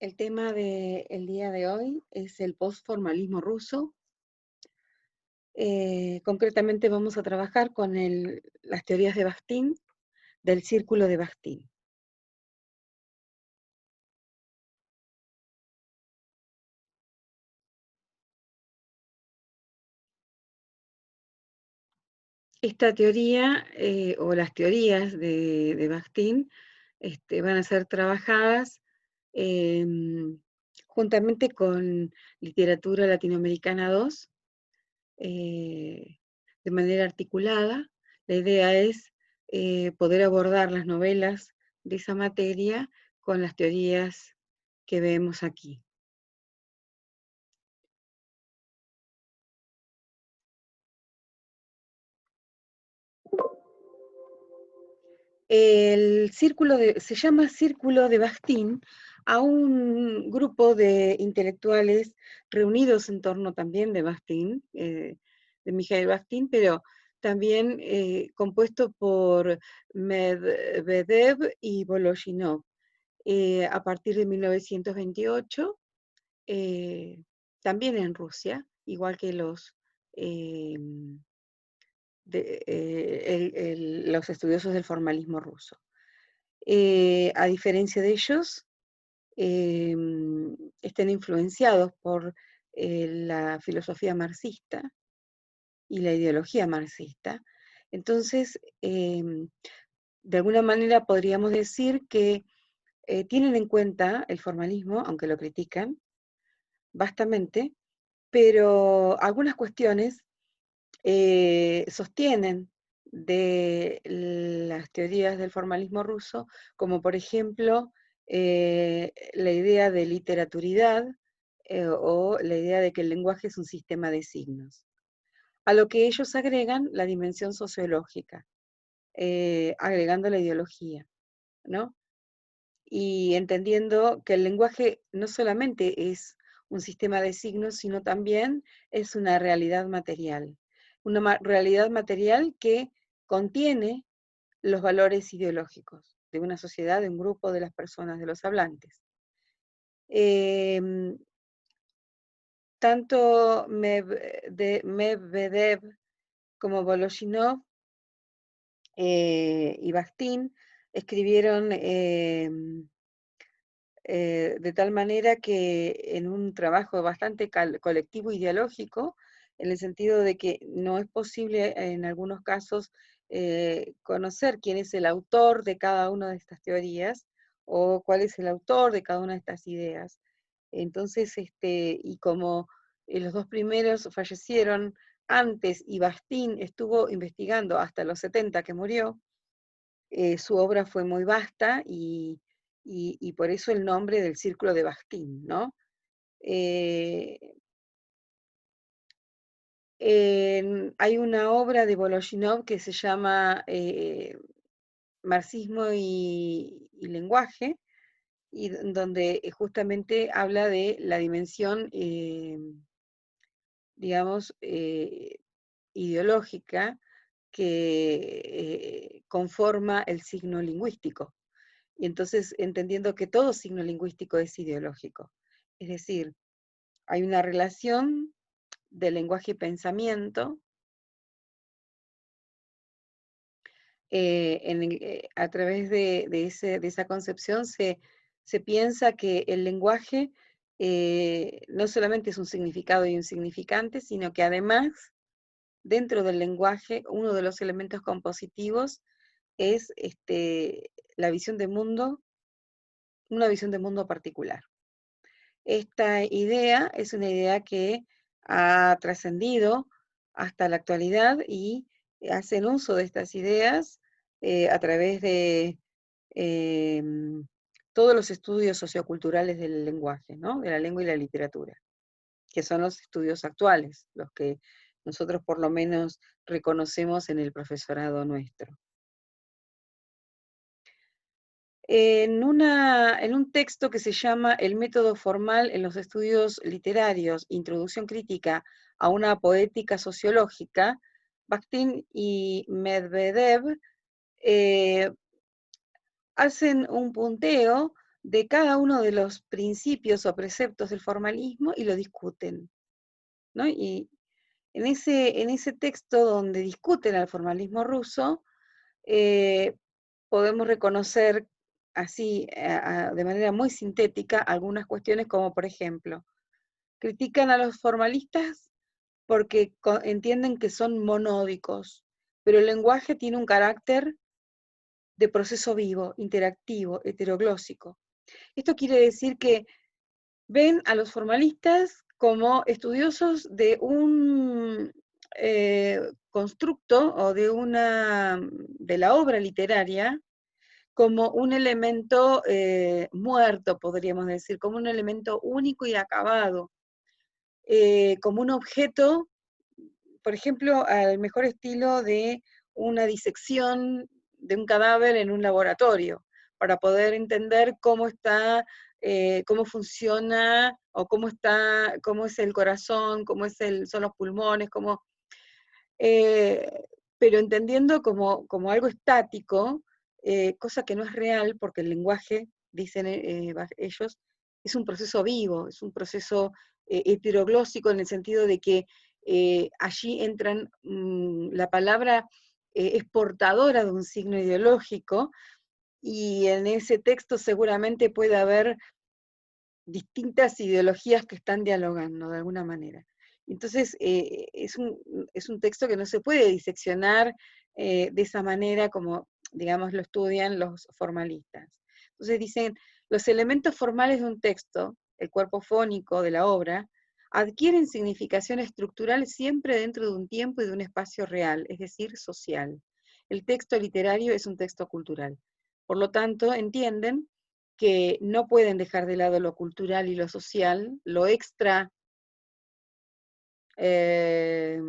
El tema del día de hoy es el postformalismo ruso. Concretamente vamos a trabajar con las teorías de Bakhtin, del círculo de Bakhtin. Esta teoría, o las teorías de Bakhtin, van a ser trabajadas juntamente con literatura latinoamericana 2, de manera articulada. La idea es poder abordar las novelas de esa materia con las teorías que vemos aquí. Se llama Círculo de Bakhtin a un grupo de intelectuales reunidos en torno también de Bakhtin, de Mikhail Bakhtin, pero también compuesto por Medvedev y Voloshinov. A partir de 1928, también en Rusia, igual que los los estudiosos del formalismo ruso. A diferencia de ellos, estén influenciados por la filosofía marxista y la ideología marxista. Entonces, de alguna manera podríamos decir que tienen en cuenta el formalismo, aunque lo critican bastante, pero algunas cuestiones sostienen de las teorías del formalismo ruso, como por ejemplo la idea de literaturidad o la idea de que el lenguaje es un sistema de signos. A lo que ellos agregan la dimensión sociológica, agregando la ideología, ¿no? Y entendiendo que el lenguaje no solamente es un sistema de signos, sino también es una realidad material. Una realidad material que contiene los valores ideológicos de una sociedad, de un grupo, de las personas, de los hablantes. Tanto Medvedev como Voloshinov y Bakhtin escribieron de tal manera que en un trabajo bastante colectivo ideológico, en el sentido de que no es posible en algunos casos conocer quién es el autor de cada una de estas teorías o cuál es el autor de cada una de estas ideas. Entonces, y como los dos primeros fallecieron antes y Bakhtin estuvo investigando hasta los 70 que murió, su obra fue muy vasta y por eso el nombre del círculo de Bakhtin, ¿no? Hay una obra de Voloshinov que se llama Marxismo y lenguaje, y donde justamente habla de la dimensión, digamos, ideológica que conforma el signo lingüístico. Y entonces entendiendo que todo signo lingüístico es ideológico. Es decir, hay una relación de lenguaje y pensamiento a través de esa concepción se piensa que el lenguaje no solamente es un significado y un significante, sino que además dentro del lenguaje uno de los elementos compositivos es la visión de mundo, una visión de mundo particular. Esta idea es una idea que ha trascendido hasta la actualidad y hacen uso de estas ideas a través de todos los estudios socioculturales del lenguaje, ¿no? De la lengua y la literatura, que son los estudios actuales, los que nosotros por lo menos reconocemos en el profesorado nuestro. En un texto que se llama El método formal en los estudios literarios, introducción crítica a una poética sociológica, Bakhtin y Medvedev hacen un punteo de cada uno de los principios o preceptos del formalismo y lo discuten, ¿no? Y en ese texto donde discuten al formalismo ruso, podemos reconocer así, de manera muy sintética, algunas cuestiones como, por ejemplo, critican a los formalistas porque entienden que son monódicos, pero el lenguaje tiene un carácter de proceso vivo, interactivo, heteroglósico. Esto quiere decir que ven a los formalistas como estudiosos de un constructo o de la obra literaria como un elemento muerto, podríamos decir, como un elemento único y acabado, como un objeto, por ejemplo, al mejor estilo de una disección de un cadáver en un laboratorio, para poder entender cómo está, cómo funciona, o cómo es el corazón, son los pulmones, eh, pero entendiendo como algo estático, cosa que no es real, porque el lenguaje, dicen ellos, es un proceso vivo, es un proceso heteroglósico en el sentido de que allí entran, la palabra es portadora de un signo ideológico, y en ese texto seguramente puede haber distintas ideologías que están dialogando de alguna manera. Entonces, es un texto que no se puede diseccionar de esa manera como, digamos, lo estudian los formalistas. Entonces dicen, los elementos formales de un texto, el cuerpo fónico de la obra, adquieren significación estructural siempre dentro de un tiempo y de un espacio real, es decir, social. El texto literario es un texto cultural. Por lo tanto, entienden que no pueden dejar de lado lo cultural y lo social, lo extra, eh,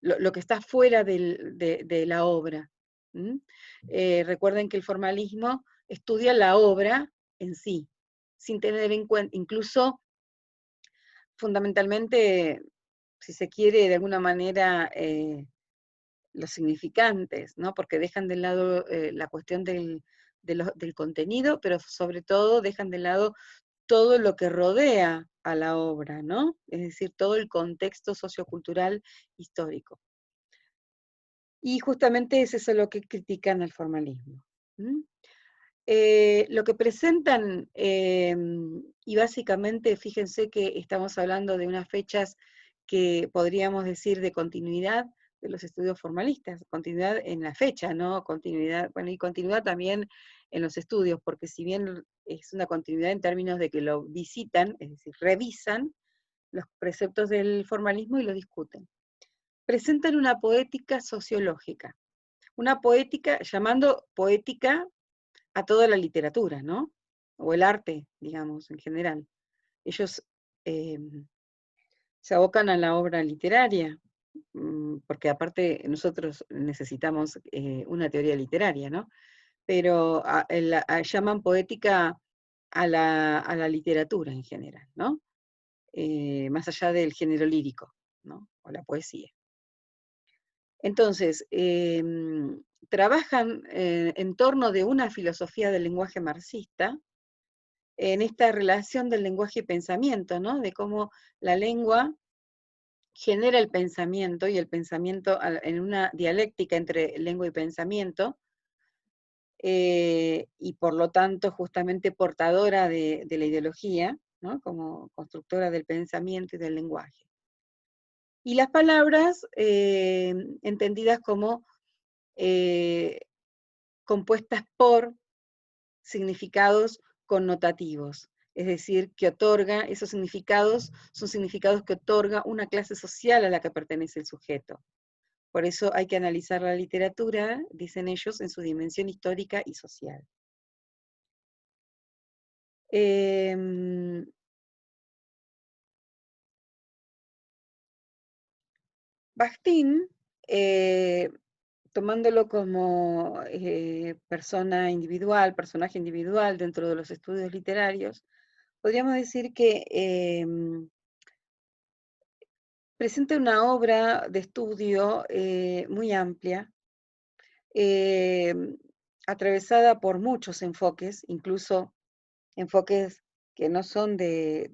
lo que está fuera de la obra. Recuerden que el formalismo estudia la obra en sí, sin tener en cuenta, incluso fundamentalmente, si se quiere, de alguna manera, los significantes, ¿no? Porque dejan de lado la cuestión del contenido, pero sobre todo dejan de lado todo lo que rodea a la obra, ¿no? Es decir, todo el contexto sociocultural histórico. Y justamente es eso lo que critican al formalismo. Lo que presentan, y básicamente fíjense que estamos hablando de unas fechas que podríamos decir de continuidad de los estudios formalistas, continuidad en la fecha, ¿no? Continuidad, bueno, y continuidad también en los estudios, porque si bien es una continuidad en términos de que lo visitan, es decir, revisan los preceptos del formalismo y lo discuten. Presentan una poética sociológica, una poética, llamando poética a toda la literatura, ¿no? O el arte, digamos, en general. Ellos eh, se abocan a la obra literaria, porque aparte nosotros necesitamos una teoría literaria, ¿no? Pero llaman poética a la literatura en general, ¿no? Más allá del género lírico, ¿no? O la poesía. Entonces, trabajan en torno de una filosofía del lenguaje marxista, en esta relación del lenguaje y pensamiento, ¿no? De cómo la lengua genera el pensamiento, y el pensamiento en una dialéctica entre lengua y pensamiento, y por lo tanto justamente portadora de la ideología, ¿no? Como constructora del pensamiento y del lenguaje. Y las palabras entendidas como eh, compuestas por significados connotativos, es decir, que otorga, esos significados son significados que otorga una clase social a la que pertenece el sujeto. Por eso hay que analizar la literatura, dicen ellos, en su dimensión histórica y social. Bakhtin, tomándolo como persona individual, personaje individual dentro de los estudios literarios, podríamos decir que presenta una obra de estudio muy amplia, eh, atravesada por muchos enfoques, incluso enfoques que no son de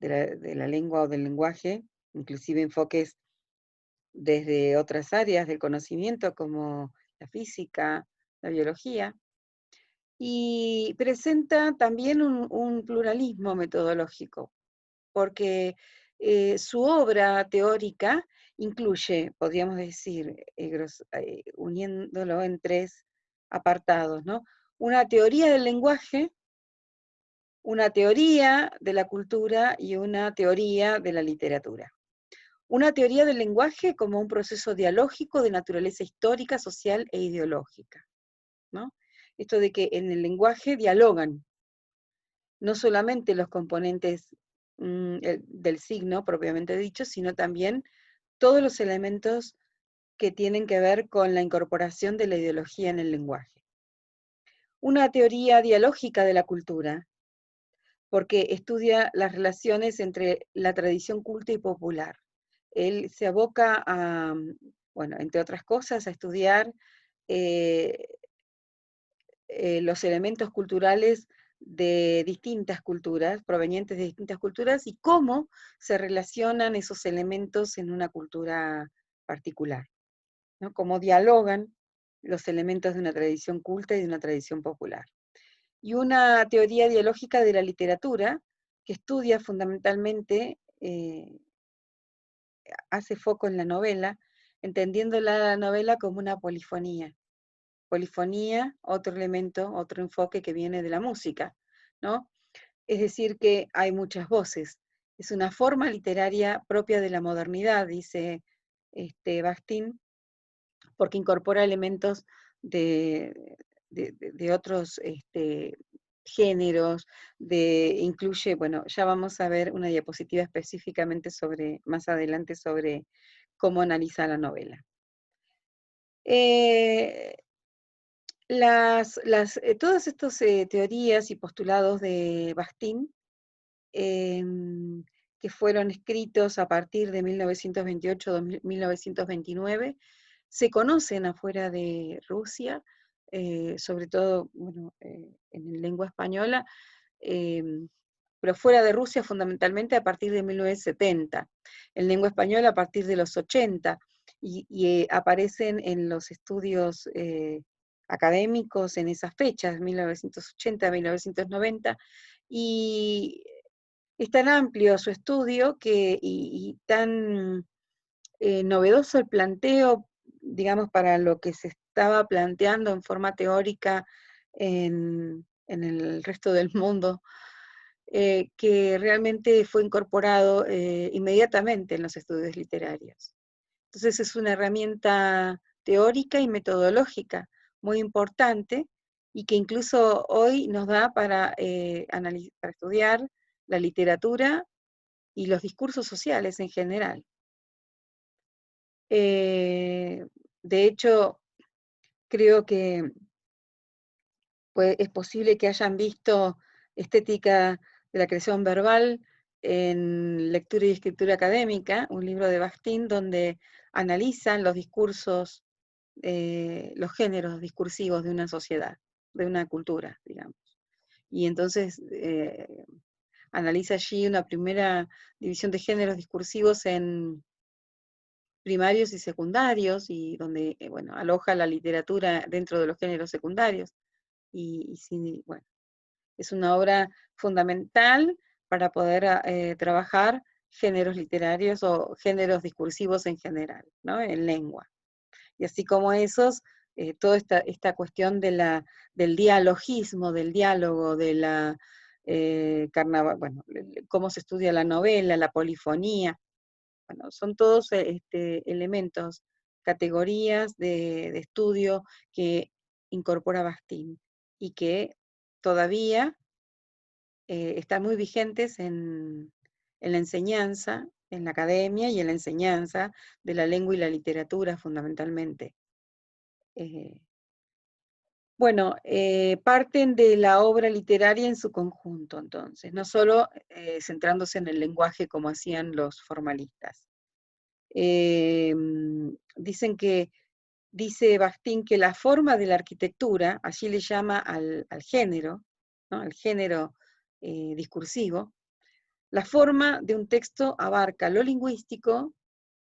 la lengua o del lenguaje, inclusive enfoques desde otras áreas del conocimiento como la física, la biología, y presenta también un pluralismo metodológico, porque su obra teórica incluye, podríamos decir, uniéndolo en tres apartados, ¿no? Una teoría del lenguaje, una teoría de la cultura y una teoría de la literatura. Una teoría del lenguaje como un proceso dialógico de naturaleza histórica, social e ideológica, ¿no? Esto de que en el lenguaje dialogan no solamente los componentes del signo propiamente dicho, sino también todos los elementos que tienen que ver con la incorporación de la ideología en el lenguaje. Una teoría dialógica de la cultura, porque estudia las relaciones entre la tradición culta y popular. Él se aboca a, bueno, entre otras cosas, a estudiar eh, los elementos culturales de distintas culturas, provenientes de distintas culturas, y cómo se relacionan esos elementos en una cultura particular, ¿no? Cómo dialogan los elementos de una tradición culta y de una tradición popular. Y una teoría dialógica de la literatura que estudia fundamentalmente, hace foco en la novela, entendiendo la novela como una polifonía. Polifonía, otro elemento, otro enfoque que viene de la música, ¿no? Es decir, que hay muchas voces. Es una forma literaria propia de la modernidad, dice Bakhtin, porque incorpora elementos de, de otros géneros, incluye, bueno, ya vamos a ver una diapositiva específicamente más adelante sobre cómo analiza la novela. Eh, todas estas teorías y postulados de Bakhtin, que fueron escritos a partir de 1928-1929, se conocen afuera de Rusia, sobre todo bueno, en lengua española, em, pero fuera de Rusia fundamentalmente a partir de 1970, en lengua española a partir de los 80, y aparecen en los estudios académicos en esas fechas, 1980, 1990, y es tan amplio su estudio y tan novedoso el planteo, digamos, para lo que se estaba planteando en forma teórica en el resto del mundo, que realmente fue incorporado inmediatamente en los estudios literarios. Entonces es una herramienta teórica y metodológica muy importante y que incluso hoy nos da para estudiar la literatura y los discursos sociales en general. De hecho, creo que es posible que hayan visto Estética de la creación verbal en Lectura y Escritura Académica, un libro de Bakhtin donde analizan los discursos, los géneros discursivos de una sociedad, de una cultura, digamos. Y entonces analiza allí una primera división de géneros discursivos en primarios y secundarios, y donde, bueno, aloja la literatura dentro de los géneros secundarios. Y sí, bueno, es una obra fundamental para poder trabajar géneros literarios o géneros discursivos en general, ¿no? En lengua. Y así como esos, toda esta cuestión del dialogismo, del diálogo, de la carnaval, bueno, cómo se estudia la novela, la polifonía, bueno, son todos elementos, categorías de estudio que incorpora Bakhtin y que todavía están muy vigentes en la enseñanza, en la academia y en la enseñanza de la lengua y la literatura fundamentalmente. Eh, bueno, parten de la obra literaria en su conjunto, entonces, no solo centrándose en el lenguaje como hacían los formalistas. Dicen que, dice Bakhtin que la forma de la arquitectura, allí le llama al género, ¿no? Al género discursivo. La forma de un texto abarca lo lingüístico,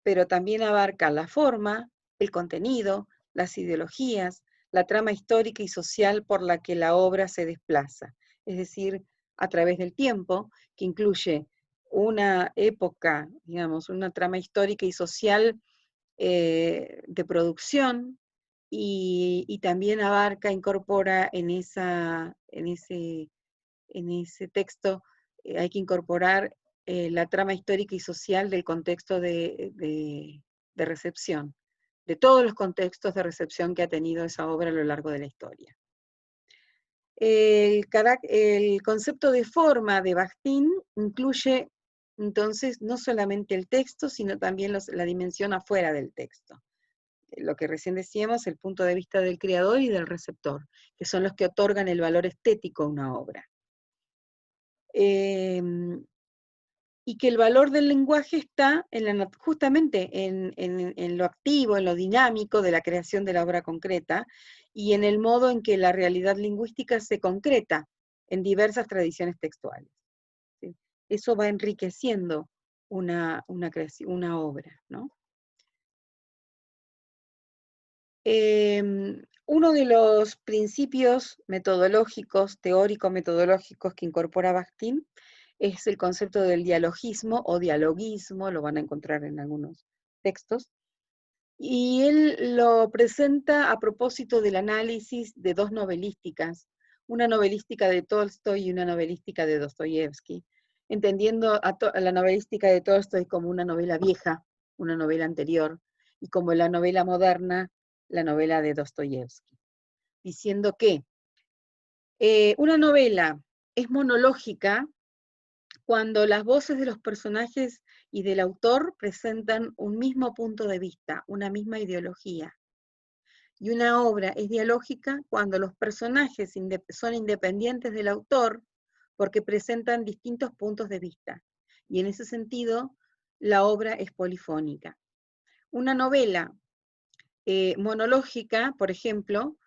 pero también abarca la forma, el contenido, las ideologías, la trama histórica y social por la que la obra se desplaza, es decir, a través del tiempo, que incluye una época, digamos, una trama histórica y social de producción, y también abarca, incorpora en ese texto, hay que incorporar la trama histórica y social del contexto de recepción, de todos los contextos de recepción que ha tenido esa obra a lo largo de la historia. El concepto de forma de Bakhtin incluye entonces no solamente el texto, sino también la dimensión afuera del texto. Lo que recién decíamos, el punto de vista del creador y del receptor, que son los que otorgan el valor estético a una obra. Y que el valor del lenguaje está justamente en lo activo, en lo dinámico de la creación de la obra concreta, y en el modo en que la realidad lingüística se concreta en diversas tradiciones textuales. ¿Sí? Eso va enriqueciendo una obra, ¿no? Uno de los principios metodológicos, teórico-metodológicos que incorpora Bakhtin es el concepto del dialogismo o dialoguismo, lo van a encontrar en algunos textos, y él lo presenta a propósito del análisis de dos novelísticas, una novelística de Tolstoy y una novelística de Dostoyevsky, entendiendo a la novelística de Tolstoy como una novela vieja, una novela anterior, y como la novela moderna, la novela de Dostoyevsky, diciendo que una novela es monológica cuando las voces de los personajes y del autor presentan un mismo punto de vista, una misma ideología. Y una obra es dialógica cuando los personajes son independientes del autor porque presentan distintos puntos de vista. Y en ese sentido, la obra es polifónica. Una novela monológica, por ejemplo,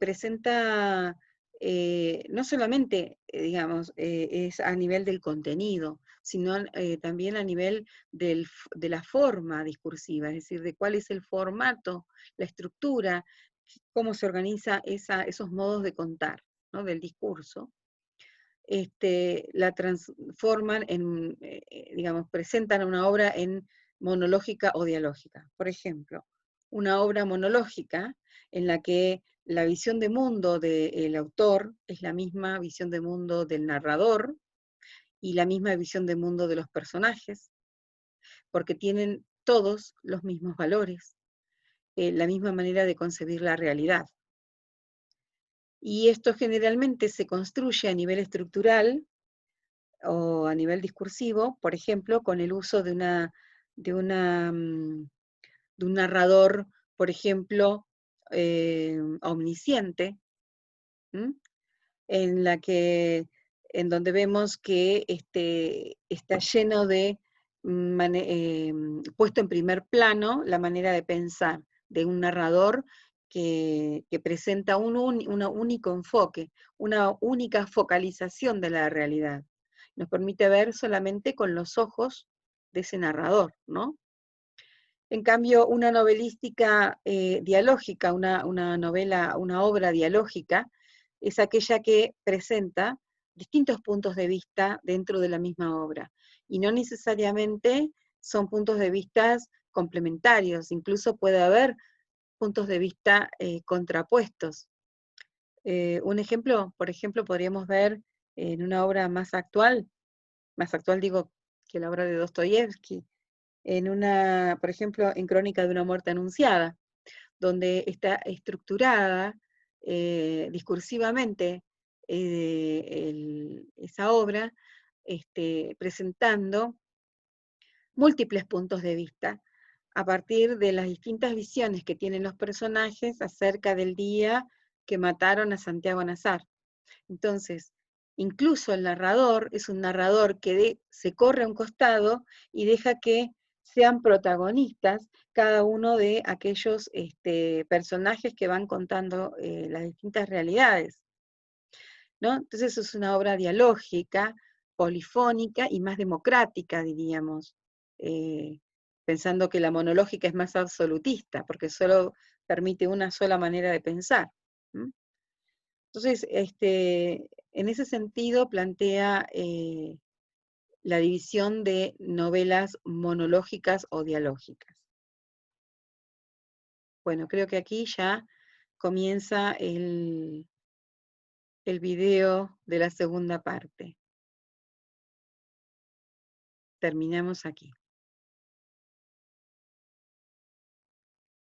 presenta no solamente, digamos, es a nivel del contenido, sino también a nivel de la forma discursiva, es decir, de cuál es el formato, la estructura, cómo se organiza esos modos de contar, ¿no? Del discurso. La transforman en, digamos, presentan una obra en monológica o dialógica. Por ejemplo, una obra monológica en la que la visión de mundo del autor es la misma visión de mundo del narrador y la misma visión de mundo de los personajes, porque tienen todos los mismos valores, la misma manera de concebir la realidad. Y esto generalmente se construye a nivel estructural o a nivel discursivo, por ejemplo, con el uso de un narrador, por ejemplo, omnisciente, ¿m? en la que, en donde vemos que está lleno de, puesto en primer plano la manera de pensar de un narrador que presenta un único enfoque, una única focalización de la realidad. Nos permite ver solamente con los ojos de ese narrador, ¿no? En cambio, una novelística dialógica, una obra dialógica, es aquella que presenta distintos puntos de vista dentro de la misma obra. Y no necesariamente son puntos de vista complementarios, incluso puede haber puntos de vista contrapuestos. Un ejemplo, por ejemplo, podríamos ver en una obra más actual digo que la obra de Dostoyevsky, por ejemplo, en Crónica de una muerte anunciada, donde está estructurada discursivamente esa obra, presentando múltiples puntos de vista a partir de las distintas visiones que tienen los personajes acerca del día que mataron a Santiago Nazar. Entonces, incluso el narrador es un narrador que se corre a un costado y deja que sean protagonistas cada uno de aquellos personajes que van contando las distintas realidades. ¿no? Entonces es una obra dialógica, polifónica y más democrática, diríamos, pensando que la monológica es más absolutista, porque solo permite una sola manera de pensar. Entonces, en ese sentido plantea la división de novelas monológicas o dialógicas. Bueno, creo que aquí ya comienza el video de la segunda parte. Terminamos aquí.